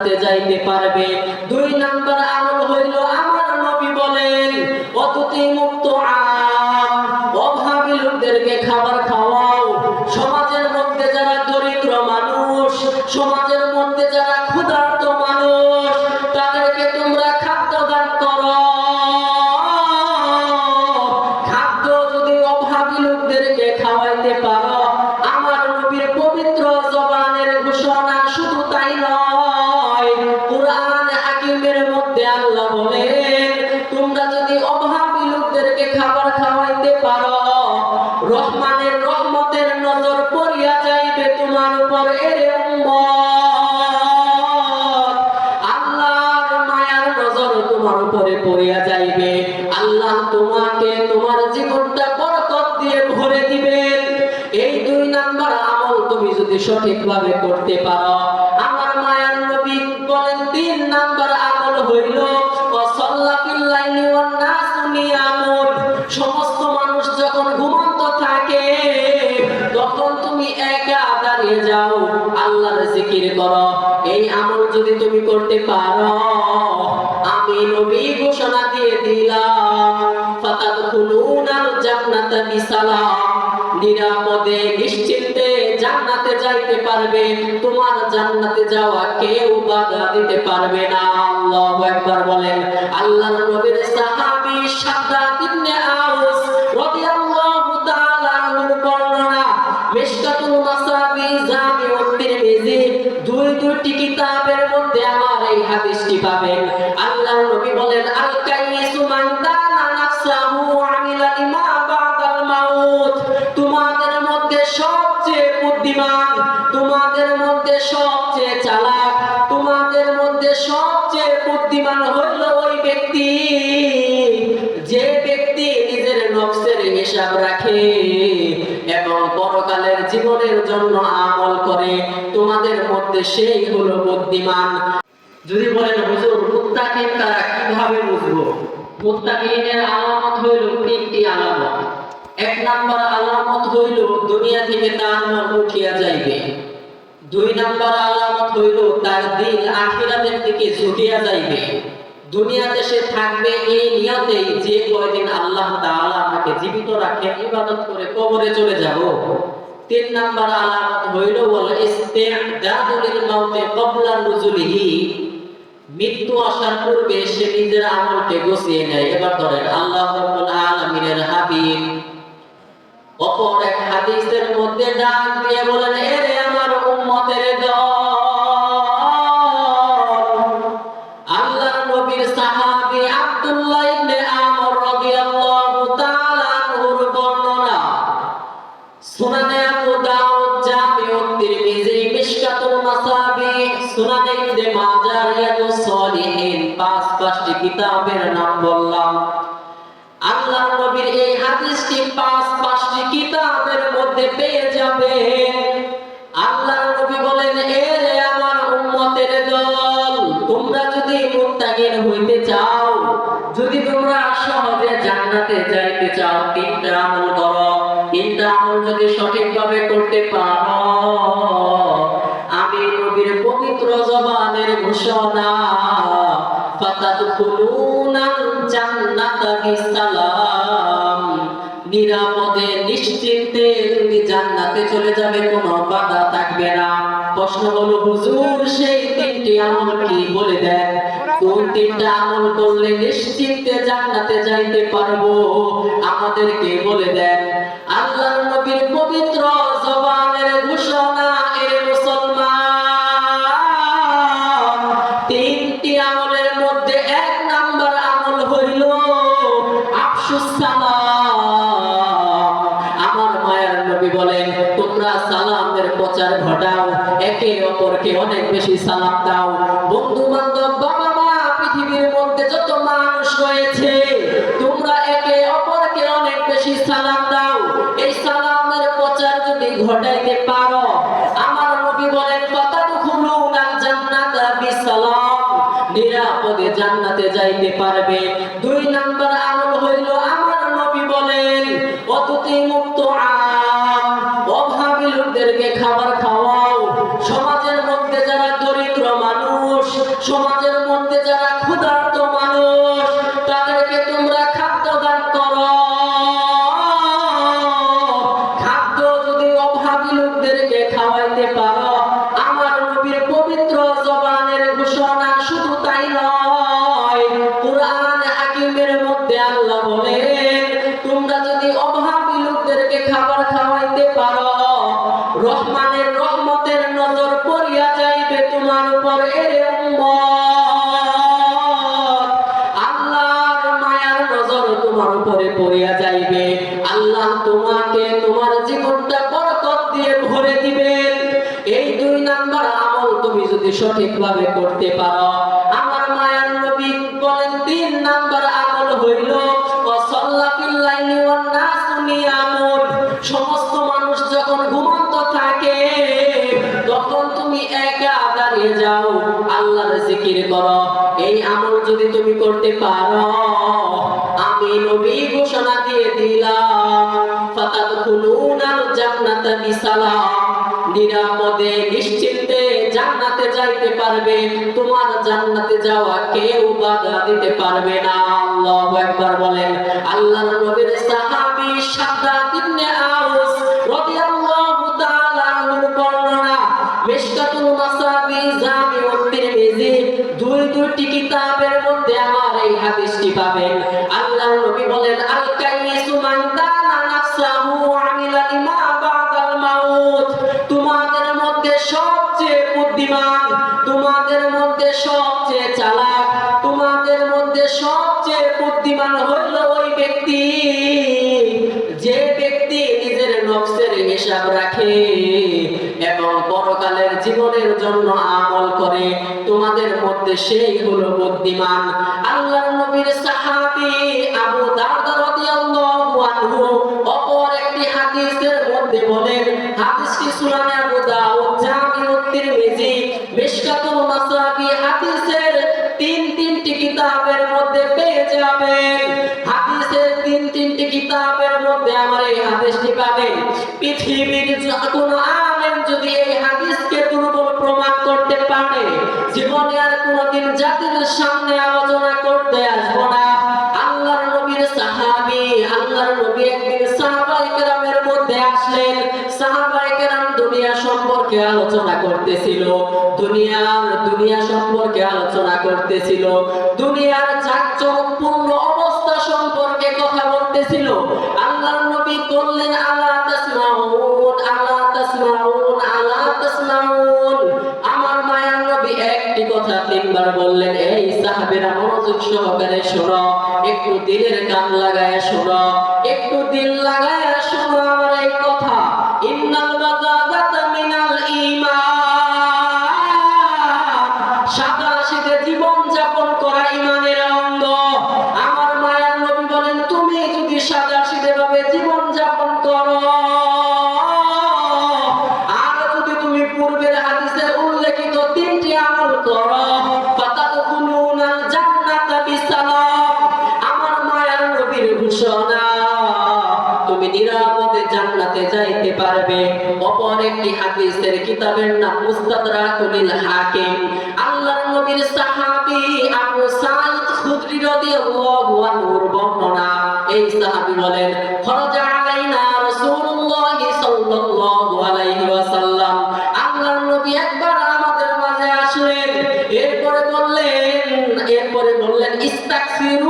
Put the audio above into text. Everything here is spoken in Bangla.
যাইতে পারবে। দুই নাম্বার আমল হইল আমার নবী বলেন অতুতি মুক্ত অভাবী লোকদেরকে খাবার খাওয়াও। সমাজের মধ্যে যারা দরিদ্র মানুষ, সমাজের মধ্যে যারা ক্ষুধার্ত মানুষ, তাদেরকে তোমরা খাদ্য দান করো। খাদ্য যদি অভাবী লোকদেরকে খাওয়াইতে পারো, আমার নবীর পবিত্র জবানের ঘোষণা শুধু তাই নয়, কুরআন হাকিমের মধ্যে আল্লাহ বলেন তোমরা যদি অভাবী লোকদেরকে খাবার খাওয়াইতে পারো, রহমানের রহমতের নজর পড়িয়া যাইবে তোমার উপর। এর উম্মত, আল্লাহর মায়ার নজর তোমার উপরে পড়িয়া যাইবে। আল্লাহ তোমাকে তোমার জীবনটা বরকত দিয়ে ভরে দিবেন। এই দুই নাম্বার আমল তুমি যদি সঠিকভাবে করতে পারো, আমার মায়ার নবী বলেন তিন নাম্বার আমল হইল ওয়াসাল্লাফিল লাইলি ওয়ান নাসু নিয়ামুন। সমস্ত মানুষ যখন ঘুমন্ত থাকে তখন তুমি একা দাঁড়িয়ে যাও, আল্লাহর জিকির করো। এই আমল যদি তুমি করতে পারো, আমি নবী ঘোষণা দিয়ে দিলাম ফাতাদখুলুনাল জান্নাতা বিসালাম, নিরাপদে নিশ্চিন্তে জান্নাতে যাইতে পারবে। তোমার জান্নাতে যাওয়া কেউ বাধা দিতে পারবে না। আল্লাহু আকবার বলেন। আল্লাহর নবীর সাহাবী শাদ্দাদ ইবনে আউস রাদিয়াল্লাহু তাআলা আনহুর বর্ণনা, মিশকাতুল মাসাবি, জামিউত তিরমিজি, দুইটি কিতাবের মধ্যে আমার এই হাদিসটি পাবেন। আল্লাহর নবী বলেন আল কাইয়িসু মান দানা নাফসাহু আমিলা লিমা বাদাল মাউত। তোমাদের মধ্যে সবচেয়ে বুদ্ধিমান, তোমাদের মধ্যে সবচেয়ে চালাক, তোমাদের মধ্যে সবচেয়ে বুদ্ধিমান হইল ওই ব্যক্তি যে ব্যক্তি নিজের নফসের হিসাব রাখে এবং পরকালের জীবনের জন্য আমল করে। তোমাদের মধ্যে সেই হলো বুদ্ধিমান। যদি বলেন হুজুর মুত্তাকিন তারা কিভাবে বুঝবো? মুত্তাকিনের আলামত হইল তিনটি আলামত। এক নাম্বার আলামত হইল দুনিয়া থেকে তার মন উঠিয়া যাইবে। দুই নাম্বার আলামত হইল তার দিল আখিরাতের দিকে ঝুঁকিয়া যাইবে। দুনিয়াতে সে থাকবে এই নিয়তেই যে কয়দিন আল্লাহ তাআলা আমাকে জীবিত রাখেন, ইবাদত করে কবরে চলে যাব। তিন নাম্বার আলামত হইল ওয়াল ইস্তি'দাদু লিল মাউতি ক্বাবলা নুজুলিহি, মৃত্যু আসার পূর্বে সে নিজের আমলকে গুছিয়ে নেয়। এবার ধরেন আল্লাহ রাব্বুল আলামিনের হাবিব অপর এক হাদিসের মধ্যে ডাক দিয়ে বলেন এরে আমার উম্মতের দল। আল্লাহর নবীর সাহাবী আব্দুল্লাহ ইবনে আমর রাদিয়াল্লাহু তাআলা আনহুর বর্ণনা, সুনানে আবু দাউদ, জামিউত তিরমিজি, মিশকাতুল মাসাবি, সুনানে ইবনে মাজাহ, রিয়াদুস সালিহিন, পাঁচটি কিতাবের নাম বললাম। আল্লাহর নবীর এই হাদিসটি পাঁচটি কিতাবের মধ্যে পেয়ে যাবে। আল্লাহর নবী বলেন এরে আমার উম্মতের দল, তোমরা যদি মুত্তাকিন হইতে চাও, যদি তোমরা সহজে জান্নাতে যাইতে চাও, তিনটা আমল করো। তিনটা আমল যদি সঠিকভাবে করতে পারো, আমি নবীর পবিত্র জবানের ঘোষণা ফাতাদখুলুনাল জান্নাতা বিসালাম, নিরাপদে নিশ্চিন্তে তুমি জান্নাতে চলে যাবে, কোনো বাধা থাকবে না। প্রশ্ন হলো হুজুর সেই তিনটি আমল কি বলে দেন? কোন তিনটা আমল করলে নিশ্চিন্তে জান্নাতে যাইতে পারবো আমাদেরকে বলে দেন। আল্লাহর নবীর পবিত্র জবানের ঘোষণা, এ মুসলমান, তিনটি আমলের মধ্যে এক নাম্বার আমল হইল আফশুস সালাম। আমার মায়ের নবী বলেন তোমরা সালামের প্রচার ঘটাও, একে অপরকে অনেক বেশি সালাম দাও। বন্ধু বান্ধব, বাবা মা, পৃথিবীর মধ্যে যত মানুষ রয়েছে তোমরা একে অপরকে অনেক বেশি সালাম দাও। এই সালামের প্রচার যদি ঘটাইতে পারো, আমার নবী বলেন ফাতাদখুলুনাল জান্নাতা বিসালাম, নিরাপদে জান্নাতে যাইতে পারবে। দুই নাম্বার আমল হইল আমার নবী বলেন অতুতি মুক্ত অভাবী লোকদেরকে খাবার খাওয়াও। সমাজের মধ্যে যারা দরিদ্র মানুষ, সমাজের মধ্যে যারা ক্ষুধার্ত মানুষ তাদেরকে তোমরা খাদ্য দান করো। খাদ্য যদি অভাবী লোকদেরকে খাওয়াইতে পারো, আমার নবীর পবিত্র জবানের ঘোষণা শুধু তাই নয়, কুরআন হাকিমের মধ্যে আল্লাহ বলেন তোমরা যদি অভাবী লোকদেরকে খাবার খাওয়াইতে পারো, রহমানের রহমতের নজর পড়িয়া যাইবে তোমার উপর। এর উম্মত, আল্লাহর মায়ার নজর তোমার উপরে পড়িয়া যাইবে। আল্লাহ তোমাকে তোমার জীবনটা বরকত দিয়ে ভরে দিবেন। এই 2 নাম্বার আমল তুমি যদি সঠিকভাবে করতে পারো, আমার মায়ার নবী বলেন 3 নাম্বার আমল হইল ওয়াসাল্লাফিল লাইলি ওয়ান নাসু নিয়ামুন। সমস্ত মানুষ যখন ঘুমন্ত থাকে তখন তুমি একা দাঁড়িয়ে যাও, আল্লাহর জিকির করো। এই আমল যদি তুমি করতে পারো, আমি নবী ঘোষণা দিয়ে দিলাম ফাতাদখুলুনাল জান্নাতা বিসালাম, নিরাপদে নিশ্চিন্তে জান্নাতে যাইতে পারবে। তোমার জান্নাতে যাওয়া কেউ বাধা দিতে পারবে না। আল্লাহু আকবার বলেন। আল্লাহর নবীর সাহাবী শাদ্দাদ ইবনে আউস রাদিয়াল্লাহু তাআলা আনহুর বর্ণনা, মিশকাতুল মাসাবি, জামিউত তিরমিজি, দুইটি কিতাবের মধ্যে আমার এই হাদিসটি পাবেন। আল্লাহর নবী বলেন আল কাইয়িসু মান দানা নাফসাহু আমিলা লিমা বাদাল মাউত। তোমাদের মধ্যে সবচেয়ে বুদ্ধিমান, তোমাদের মধ্যে সবচেয়ে চালাক, তোমাদের মধ্যে সবচেয়ে বুদ্ধিমান হইল ওই ব্যক্তি যে ব্যক্তি নিজের নফসের হিসাব রাখে এবং পরকালের জীবনের জন্য আমল করে। তোমাদের মধ্যে সেই হলো বুদ্ধিমান। আল্লাহর নবীর সাহাবী আবু দারদা রাদিয়াল্লাহু আনহু অপর একটি হাদিসের মধ্যে বলেন, হাদিসটি সুনানে আবু দাউদ, জামিউত তিরমিজি, মিশকাতুল মাসাবি হাদিসের 3টি কিতাবের মধ্যে পেয়ে যাবেন। হাদিসের 3টি কিতাবের মধ্যে আমার এই হাদিসটি পাবেন। পৃথিবীর কোন আলেম যদি এই হাদিসকে দুর্বল প্রমাণ করতে পারে, জীবনে আর কোনদিন জাতির সামনে আলোচনা করতে আসবো না। আল্লাহর নবীর সাহাবী, আল্লাহর নবী একদিন সাহাবায়ে কেরামের মধ্যে আসলেন। সাহাবায়ে কেরাম দুনিয়া সম্পর্কে আলোচনা করতেছিল, দুনিয়া সম্পর্কে আলোচনা করতেছিল, দুনিয়ার চাকচমকপূর্ণ অবস্থা সম্পর্কে কথা বলতেছিল। আল্লাহর নবী বললেন আলা তাসমাউন, আলা তাসমাউন, আলা তাসমাউন। আমার মায়ার নবী একটি কথা 3 বার বললেন। এই সাহাবীরা মনোযোগ সহকারে শোনো, একটু দিলের কান লাগায়া শোনো, একটু দিল লাগায়া শোনো আমার এই কথা। ইন্নাল বাযাদাতা মিনাল ঈমান, সাদা-সিধে জীবন যাপন করা ঈমানের অঙ্গ। আমার মায়ার নবী বলেন তুমি যদি সাদা-সিধে ভাবে জীবন যাপন করো, আর যদি তুমি পূর্বের হাদিসের উল্লেখিত 3টি আমল করো, ফাতাদখুলুনাল জান্নাতা বিসালাম, আমার মায়ার নবীর ঘোষণা, তুমি নিরাপদে জান্নাতে যাইতে পারবে। অপর একটি হাদিসের কিতাবের নাম মুস্তাদরাকুল হাকিম। আল্লাহর নবীর সাহাবী আবু সাঈদ খুদরি রাদিয়াল্লাহু আনহুর বর্ণনা। এই সাহাবী বলেন খরাজা আলাইনা রাসূলুল্লাহ সাল্লাল্লাহু আলাইহি ওয়াসাল্লাম, আল্লাহর নবী একবার আমাদের মাঝে আসলেন। এরপরে বললেন ইস্তাগফিরু